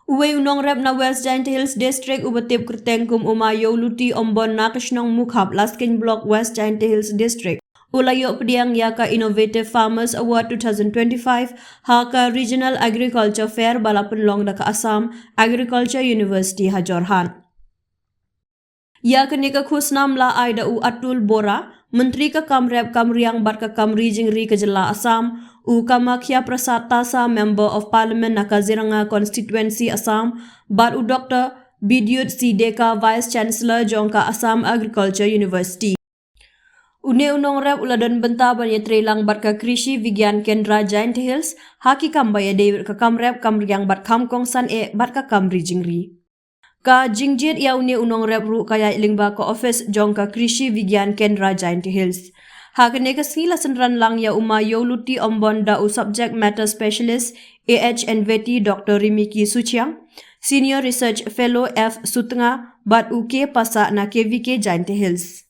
Uwe nongrep na West Jaintia Hills District ubatip kertengkum umayo luti ombon na kisnong mukhap laskin block West Jaintia Hills District. Ulayo pdiang iaka Innovative Farmers Award 2025 haka Regional Agriculture Fair balapun long daka Assam Agriculture University Hajorhan. Ya kenika khusnam la aida u Atul Bora, Menteri ka Kamrep Kamriang bar ka Kamri Jingri ke Jela Assam, u Kamakhya Prasad Tasa Member of Parliament Nakaziranga Constituency Assam, bar u Dr. Bidyut Sideka Vice Chancellor Jongka Assam Agriculture University. Une unong rep uladon benta banyak trelang bar ka Krishi Vigyan Kendra Jaintia Hills, haki kambaya David ka Kamrep Kamriang bar Kamkong San bar ka Kamri Jingri. Ka jingjit ya une unong rep ru kaya ilingba ka office jong ka Krishi Vigyan Kendra Jaintia Hills. Hakane ka sila senran lang ya umayo luti ombon da u subject matter specialist AHNVT Dr. Rimiki Suchiang, Senior Research Fellow F Sutnga bat UK pasa na KVK Jaintia Hills.